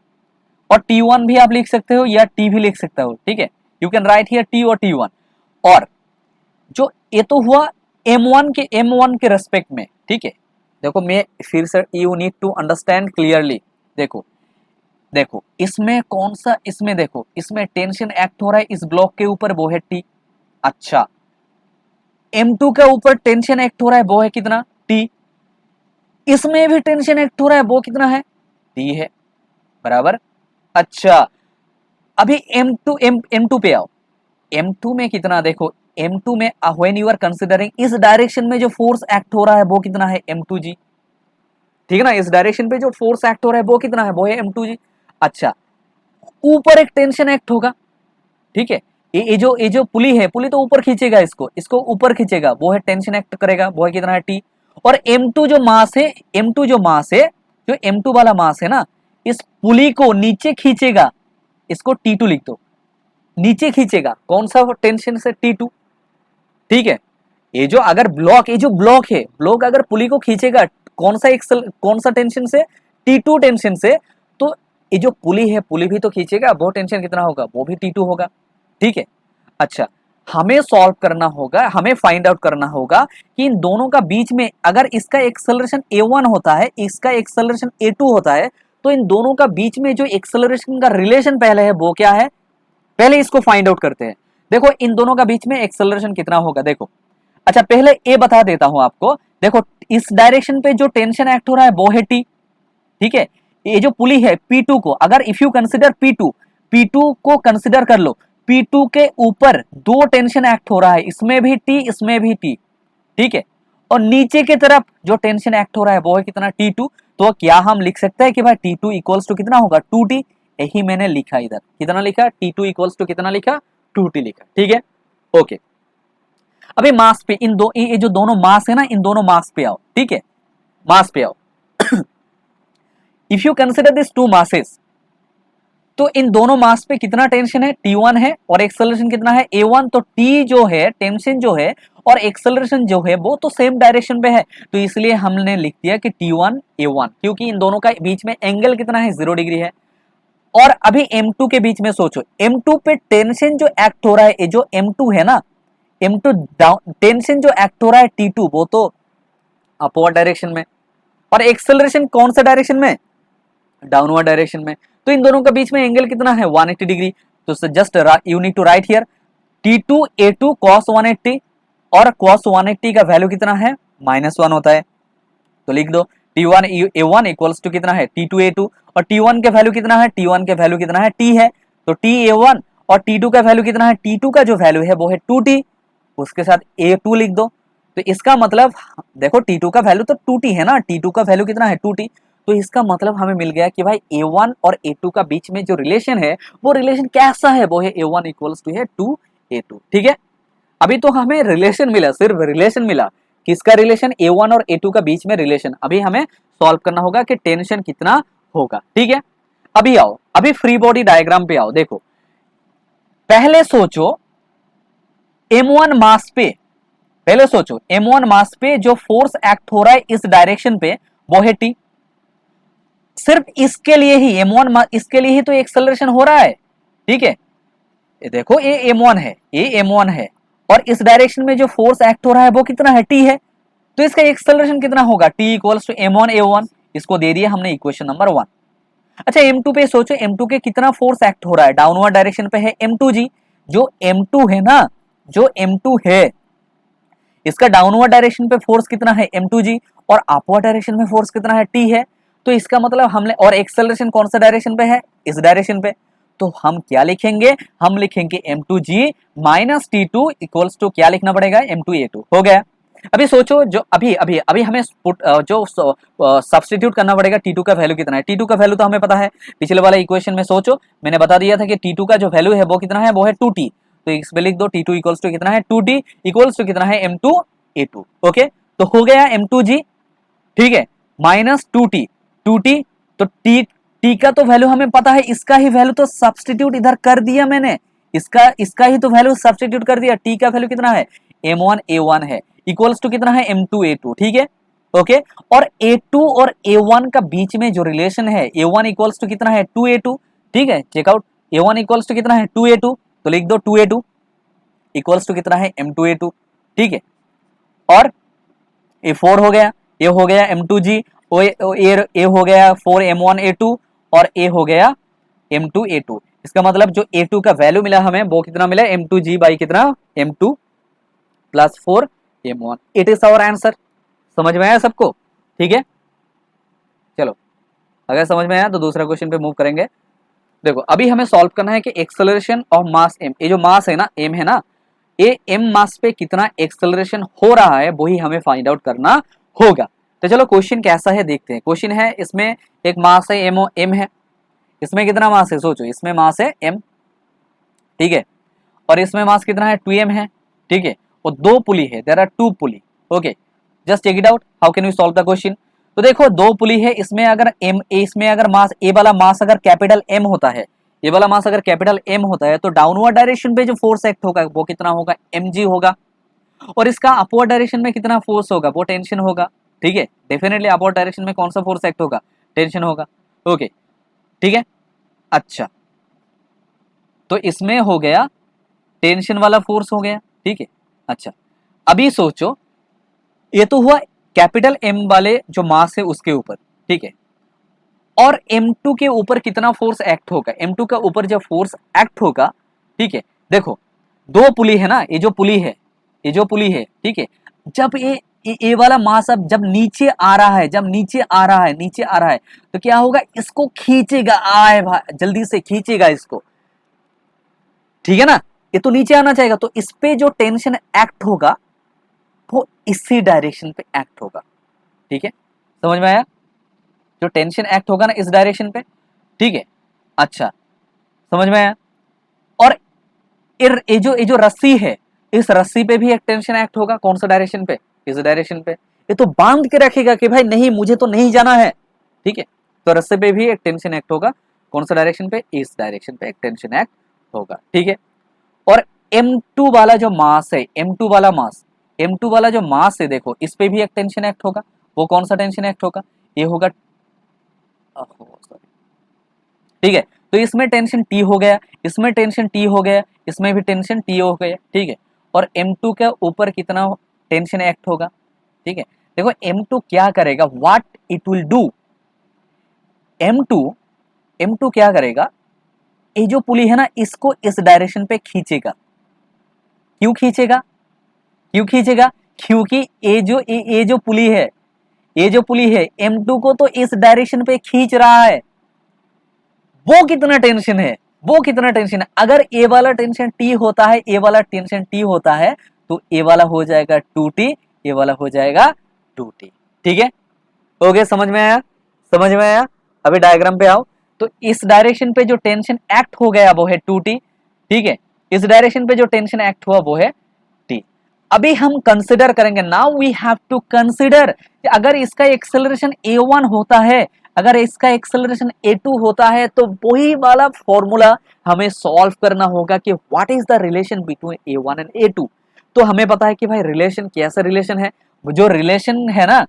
और T1 भी आप लिख सकते हो या T भी लिख सकते हो, ठीक है। You can write here T और T1। और जो ये तो हुआ M1 के रेस्पेक्ट में, ठीक है। देखो मैं फिर से, you need to understand clearly. देखो देखो इसमें कौन सा, इसमें देखो इसमें टेंशन एक्ट हो रहा है इस ब्लॉक के ऊपर, वो है T। अच्छा, M2 के ऊपर टेंशन एक्ट हो रहा है, वो है कितना, T। इसमें भी टेंशन एक्ट हो रहा है, वो कितना है, T है, बराबर। अच्छा, अभी M2 पे आओ। M2 में कितना, देखो M2 में व्हेन यू आर कंसिडरिंग इस डायरेक्शन में जो फोर्स एक्ट हो रहा है वो कितना है, M2G, ठीक है ना। इस डायरेक्शन पे जो फोर्स एक्ट हो रहा है वो कितना है, वो है M2G। अच्छा, ऊपर एक टेंशन एक्ट होगा, ठीक है। ये जो पुली है, पुली तो ऊपर खींचेगा, इसको ऊपर खींचेगा, वो है टेंशन एक्ट करेगा, वो है कितना है, T। और M2 जो मास है, M2 जो मास है, जो M2 वाला मास है ना, इस पुली को नीचे खींचेगा, इसको T2 लिख दो। नीचे खींचेगा कौन सा टेंशन से, T2, ठीक है। ये जो अगर ब्लॉक, ये जो ब्लॉक है, ब्लॉक अगर पुली को खींचेगा कौन सा टेंशन से, T2 टेंशन से, तो ये जो पुली है, पुली भी तो खींचेगा, वो टेंशन कितना होगा, वो भी T2 होगा, ठीक है। अच्छा, हमें सॉल्व करना होगा, हमें फाइंड आउट करना होगा कि इन दोनों का बीच में अगर इसका एक्सेलरेशन A1 होता है, इसका एक्सेलरेशन A2 होता है, तो इन दोनों का बीच में जो एक्सेलरेशन का रिलेशन पहले है वो क्या है, पहले इसको फाइंड आउट करते हैं। देखो इन दोनों का बीच में एक्सेलरेशन कितना होगा, देखो। अच्छा, पहले ये बता देता हूं आपको। देखो इस डायरेक्शन पे जो टेंशन एक्ट हो रहा है वो है T, ठीक है। ये जो पुली है P2 को, अगर इफ यू कंसिडर P2 को कंसिडर कर लो, P2 के ऊपर दो टेंशन एक्ट हो रहा है, इसमें भी T, इसमें भी T, ठीक है। और नीचे की तरफ जो टेंशन एक्ट हो रहा है वो है कितना, T2। तो क्या हम लिख सकते हैं कि भाई T2 इक्वल्स टू कितना होगा, 2T। यही मैंने लिखा, इधर कितना लिखा, T2 इक्वल्स टू कितना लिखा, 2T लिखा, ठीक है, ओके। अभी मास पे, ये जो दोनों मास है ना, इन दोनों मास पे आओ, ठीक है, मास पे आओ। If you consider this two masses, तो इन दोनों मास पे कितना टेंशन है, T1 है, और एक्सेलरेशन कितना है, A1। तो T जो है, टेंशन जो है, और एक्सेलरेशन जो है, वो तो सेम डायरेक्शन पे है, तो इसलिए हमने लिख दिया कि T1 A1, क्योंकि इन दोनों का बीच में एंगल कितना है, 0 डिग्री है। और अभी M2 के बीच में सोचो, M2 पे टेंशन जो एक्ट हो रहा है, ये जो M2 है ना, M2 टेंशन जो एक्ट हो रहा है T2, वो तो अपवर्ड डायरेक्शन में, और एक्सेलरेशन कौन सा डायरेक्शन में, डाउनवर्ड डायरेक्शन में। तो इन दोनों के बीच में एंगल कितना है, 180 डिग्री। तो just you need to write here T2 A2 cos 180, और cos 180 का वैल्यू कितना है, -1 होता है, तो लिख दो T1 A1 इक्वल्स टू कितना है, T2 A2। और T1 का वैल्यू कितना है, T1 का वैल्यू कितना है, T है, तो T A1। और T2 का वैल्यू कितना है, T2 का जो वैल्यू है वो है 2T, उसके साथ A2 लिख दो। तो इसका मतलब देखो T2 का वैल्यू तो 2T है ना, T2 का वैल्यू कितना है, 2T। तो इसका मतलब हमें मिल गया कि भाई A1 और A2 का बीच में जो रिलेशन है, वो रिलेशन कैसा है, वो है A1 इक्वल्स टू है 2A2, ठीक है। अभी तो हमें रिलेशन मिला, सिर्फ रिलेशन मिला, किसका रिलेशन, A1 और A2 का बीच में रिलेशन। अभी हमें सॉल्व करना होगा कि टेंशन कितना होगा, ठीक है। अभी आओ, अभी फ्री बॉडी डायग्राम पे आओ। देखो पहले सोचो M1 मास पे, पहले सोचो M1 मास पे जो फोर्स एक्ट हो रहा है इस डायरेक्शन पे, वो है T। सिर्फ इसके लिए ही M1, इसके लिए ही तो एक्सेलरेशन हो रहा है, ठीक है। ये देखो ये M1 है, ये M1 है, और इस डायरेक्शन में जो फोर्स एक्ट हो रहा है वो कितना है, T है। तो इसका एक्सेलरेशन कितना होगा, T equals to M1 A1। इसको दे दिया हमने इक्वेशन नंबर 1। अच्छा, M2 पे सोचो, M2 के कितना फोर्स एक्ट हो रहा है, डाउनवर्ड डायरेक्शन पे है M2G। जो M2 है ना, जो M2 है, इसका डाउनवर्ड डायरेक्शन पे फोर्स कितना है, M2G। और अपवर्ड डायरेक्शन में फोर्स कितना है, T है। तो इसका मतलब हमने, और एक्सेलरेशन कौन सा डायरेक्शन पे है, इस डायरेक्शन पे। तो हम क्या लिखेंगे, हम लिखेंगे M2G minus T2 equals to क्या लिखना पड़ेगा, M2A2, हो गया। अभी सोचो, जो अभी अभी अभी हमें जो सब्स्टिट्यूट करना पड़ेगा, T2 का वैल्यू कितना है। T2 का वैल्यू तो हमें पता है, पिछले वाला इक्वेशन में सोचो मैंने बता दिया था कि T2 का जो वैल्यू है वो कितना है, वो है 2T। तो इसमें लिख दो T2 इक्वल्स टू कितना है, 2T इक्वल्स टू कितना है, M2A2, ओके। तो हो गया M2G, ठीक है, माइनस 2T। तो T का तो वैल्यू हमें पता है, इसका ही वैल्यू तो सब्स्टिट्यूट इधर कर दिया मैंने, इसका ही तो वैल्यू सब्स्टिट्यूट कर दिया। T का वैल्यू कितना है, M1 A1 है, इक्वल्स टू कितना है, M2 A2, ठीक है, ओके। और A2 और A1 का बीच में जो रिलेशन है, A1 इक्वल्स टू कितना है, 2A2। ठीक है, चेकआउट A1 इक्वल्स टू कितना है 2A2, तो लिख दो 2A2 इक्वल्स टू कितना है M2A2, ठीक है। और A4 हो गया, ए हो गया M2G, ए हो गया 4M1A2 और ए हो गया M2A2। इसका मतलब जो A2 का वैल्यू मिला हमें वो कितना मिला M2G बाई कितना M2 plus 4M1। It is our answer. समझ में आया सबको? ठीक है, चलो अगर समझ में आया तो दूसरा क्वेश्चन पे मूव करेंगे। देखो अभी हमें सॉल्व करना है कि एक्सेलरेशन ऑफ मास m, ये जो मास है ना m है ना, ये m मास पे कितना एक्सेलरेशन हो रहा है वही हमें फाइंड आउट करना होगा। तो चलो क्वेश्चन कैसा है देखते हैं। क्वेश्चन है इसमें एक मास है m है, इसमें कितना मास है सोचो, इसमें मास है m, ठीक है, और इसमें मास कितना है 2m है, ठीक है, और दो पुली है, there are two pulley. Okay, just check it out how can we solve the question. तो देखो दो पुली है, इसमें अगर m, इसमें अगर मास ए वाला मास अगर कैपिटल m होता है, ये वाला मास अगर कैपिटल m होता है तो डाउनवर्ड डायरेक्शन पे जो फोर्स एक्ट होगा वो कितना होगा mg होगा, और इसका अपवर्ड डायरेक्शन में कितना फोर्स होगा वो टेंशन होगा, ठीक है। डेफिनेटली अपवर्ड डायरेक्शन में कौन सा फोर्स एक्ट होगा, टेंशन होगा। ओके ठीक है, अच्छा तो इसमें हो गया टेंशन वाला फोर्स हो गया, ठीक है। अच्छा अभी सोचो ये तो हुआ कैपिटल M वाले जो मास है उसके ऊपर, ठीक है, और M2 के ऊपर कितना फोर्स एक्ट होगा, M2 का ऊपर जब फोर्स एक्ट होगा, ठीक है, देखो दो पुली है ना, ये जो पुली है, ये जो पुली है, ठीक है, जब ये वाला मास अब जब नीचे आ रहा है, जब नीचे आ रहा है, नीचे आ रहा है तो क्या होगा, इसको खींचेगा, आए भाई जल्दी से खींचेगा इसको, ठीक है ना, ये तो नीचे आना चाहेगा, तो इस पे जो टेंशन एक्ट होगा वो इसी डायरेक्शन पे एक्ट होगा, ठीक है। समझ में आया, जो टेंशन एक्ट होगा ना इस डायरेक्शन पे, ठीक है। अच्छा समझ में आया, और ये जो रस्सी है, इस रस्सी पे भी एक टेंशन एक्ट होगा, कौन सा डायरेक्शन पे, इस डायरेक्शन पे। ये तो बांध के रखेगा कि भाई नहीं मुझे तो नहीं जाना है, ठीक है, तो रस्सी पे भी एक टेंशन एक्ट होगा, कौन सा डायरेक्शन पे, इस डायरेक्शन पे एक टेंशन एक्ट होगा, ठीक है। और M2 वाला जो मास है, M2 वाला मास, M2 वाला जो मास है देखो इस पे भी एक टेंशन एक्ट होगा, वो कौन सा टेंशन एक्ट होगा, ये होगा, ठीक है, तो इसमें टेंशन T हो गया, इसमें टेंशन T हो गया, इसमें भी टेंशन T हो गया, ठीक है, और M2 के ऊपर कितना टेंशन एक्ट होगा, ठीक है। देखो M2 क्या करेगा, what it will do, M2 M2 क्या करेगा, ये जो पुली है ना इसको इस डायरेक्शन पे खींचेगा। क्यों खींचेगा, क्यों खींचेगा, क्योंकि ये जो पुली है, ये जो पुली है M2 को तो इस डायरेक्शन पे खींच रहा है, वो कितना टेंशन है, वो कितना टेंशन है। अगर ए वाला टेंशन T होता है, ए वाला टेंशन T होता है तो ए वाला हो जाएगा 2T, ए वाला हो जाएगा 2T, ठीक है। ओके समझ में आया, समझ में आया। अभी डायग्राम पे आओ, तो इस डायरेक्शन पे जो टेंशन एक्ट हो गया वो है 2T, ठीक है, इस डायरेक्शन पे जो टेंशन एक्ट हुआ वो है T। अभी हम कंसिडर करेंगे, now we have to consider, अगर इसका एक्सेलरेशन A1 होता है, अगर इसका एक्सेलरेशन A2 होता है तो वही वाला फॉर्मूला हमें सॉल्व करना होगा कि what is the relation between A1 and A2। तो हमें पता है कि भाई रिलेशन कैसा रिलेशन है, जो रिलेशन है ना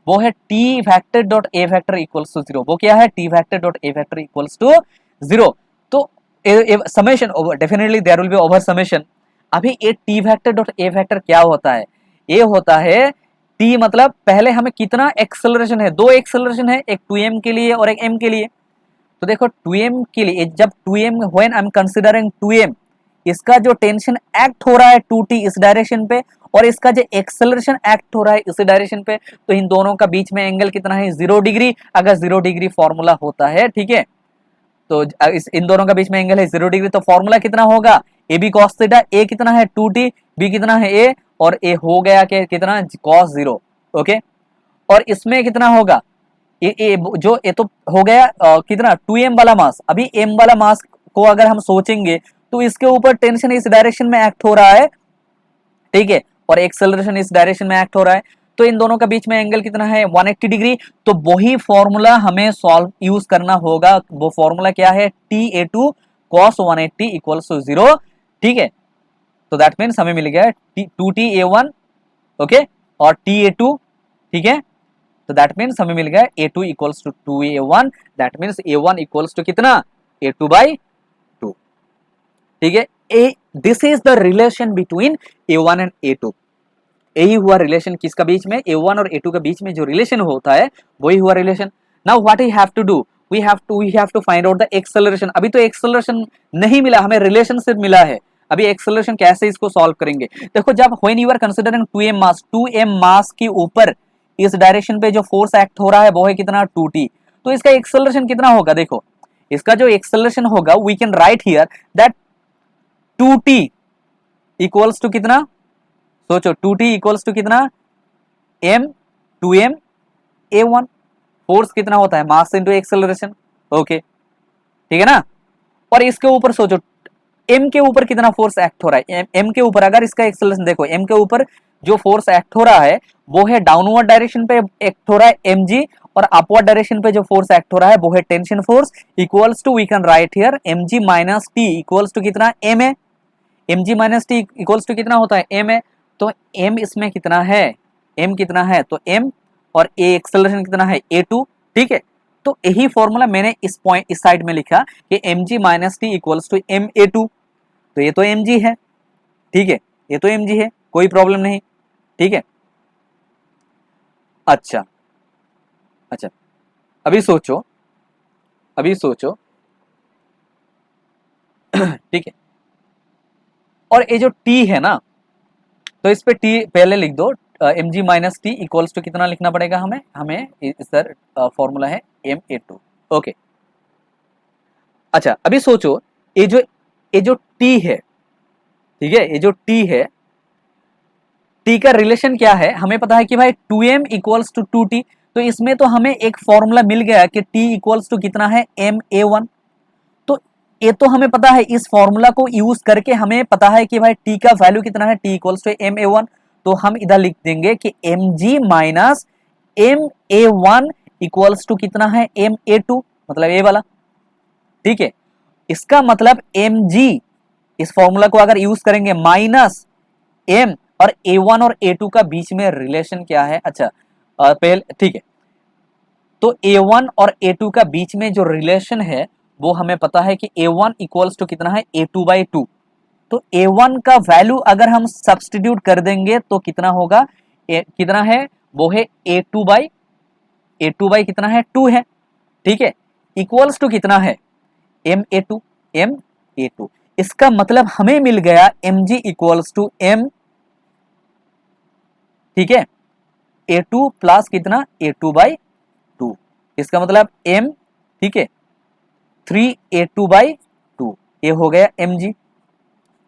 वो है T factor dot A factor equals to 0। वो क्या है, T factor dot A factor equals to 0। तो summation definitely there will be over summation. अभी ये T factor dot A factor क्या होता है, ये होता है टी मतलब पहले हमें कितना एक्सेलरेशन है, दो एक्सेलरेशन है, एक 2m के लिए और एक m के लिए। तो देखो 2m के लिए, जब 2m when I am considering 2m, इसका जो टेंशन एक्ट हो रहा है 2t इस डायरेक्शन पे, और इसका जो एक्सेलरेशन एक्ट हो रहा है इस डायरेक्शन पे, तो इन दोनों का बीच में एंगल कितना है 0 डिग्री। अगर 0 डिग्री फॉर्मूला होता है, ठीक है, तो इन दोनों का बीच में एंगल है 0 डिग्री, तो फॉर्मूला कितना होगा, ए बी कॉस थीटा, ए कितना है 2t, बी कितना है a, और a हो गया कि कितना cos 0। ओके, और इसमें कितना होगा, ये जो ये तो हो गया कितना 2m वाला मास। अभी m वाला मास को अगर हम सोचेंगे तो इसके ऊपर टेंशन इस डायरेक्शन में एक्ट हो रहा है, ठीक है, और एक्सेलरेशन इस डायरेक्शन में एक्ट हो रहा है, तो इन दोनों का बीच में एंगल कितना है 180 डिग्री। तो वही फॉर्मूला हमें सॉल्व यूज करना होगा, वो फॉर्मूला क्या है, Ta2 cos 180 इक्वल्स टू 0, ठीक है। तो दैट मीन्स हमें मिल गया 2Ta1, ओके, और Ta2, ठीक है, तो दैट मीन्स हमें मिल गया A2 equals to 2A1, that means A1 equals to कितना A2/2। ठीक है, this is the relation between A1 and A2। यही हुआ रिलेशन किसका बीच में, A1 और A2 के बीच में जो रिलेशन होता है वही हुआ relation. Now what we have to do, we have to find out the acceleration. अभी तो एक्सेलरेशन नहीं मिला, हमें रिलेशनशिप मिला है। अभी एक्सेलरेशन कैसे इसको सॉल्व करेंगे, देखो जब when you are considering 2m mass के ऊपर इस डायरेक्शन पे जो फोर्स एक्ट हो रहा है वो है कितना 2t, तो इसका एक्सेलरेशन कितना होगा, देखो इसका जो एक्सेलरेशन होगा we can write here that 2t equals to कितना, सोचो 2t इक्वल्स टू कितना, m 2m a1। फोर्स कितना होता है, मास इनटू एक्सेलरेशन। ओके ठीक है ना, और इसके ऊपर सोचो m के ऊपर कितना फोर्स एक्ट हो रहा है, m के ऊपर अगर इसका एक्सेलरेशन देखो, m के ऊपर जो फोर्स एक्ट हो रहा है वो है डाउनवर्ड डायरेक्शन पे एक्ट हो रहा है mg, और अपवर्ड डायरेक्शन पे जो फोर्स एक्ट हो रहा है वो है tension force. Equals to we can write here mg minus t equals to कितना m है, mg minus t equals to कितना होता है m है, तो m इसमें कितना है, m कितना है तो m, और a एक्सेलरेशन कितना है a2। ठीक है, तो यही फॉर्मूला मैंने इस पॉइंट इस साइड में लिखा कि mg minus T equals to ma2, तो ये तो mg है। ठीक है, ये तो mg है, कोई प्रॉब्लम नहीं। ठीक है, अच्छा अच्छा, अभी सोचो ठीक है, और ये जो t है ना, तो इस पे t पहले लिख दो, mg minus T equals to कितना लिखना पड़ेगा हमें सर फॉर्मूला है ma2। ओके, अच्छा अभी सोचो ये जो t है, ठीक है, ये जो t है, t का रिलेशन क्या है, हमें पता है कि भाई 2m इक्वल्स टू 2t, तो इसमें तो हमें एक फॉर्मूला मिल गया कि t इक्वल्स टू कितना है ma1। तो ये तो हमें पता है, इस फॉर्मूला को यूज करके हमें पता है कि भाई t का वैल्यू कितना है, t इक्वल्स टू ma1। तो हम इधर लिख देंगे कि mg minus ma1 equals to कितना है ma2, मतलब ये वाला। ठीक है, इसका मतलब mg, इस फॉर्मूला को अगर यूज करेंगे माइनस m, और a1 और a2 का बीच में रिलेशन क्या है, अच्छा पहले ठीक है, तो a1 और a2 का बीच में जो रिलेशन है वो हमें पता है कि a1 इक्वल्स टू कितना है a2/2। तो a1 का वैल्यू अगर हम सब्स्टिट्यूट कर देंगे तो कितना होगा, कितना है वो है a2 कितना है 2 है। ठीक है, इक्वल्स टू कितना है ma2। इसका मतलब हमें मिल गया mg इक्वल्स टू m, ठीक है, a2 प्लस कितना a2/2, इसका मतलब m, ठीक है 3a2/2, ये हो गया mg।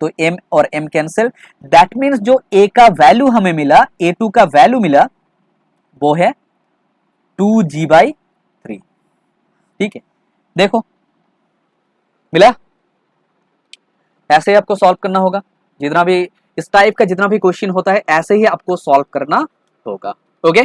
तो m और m कैंसिल, दैट मीन्स जो a का वैल्यू हमें मिला, a2 का वैल्यू मिला वो है 2g/3। ठीक है, देखो मिला, ऐसे ही आपको सॉल्व करना होगा, जितना भी इस टाइप का जितना भी क्वेश्चन होता है ऐसे ही आपको सॉल्व करना होगा। ओके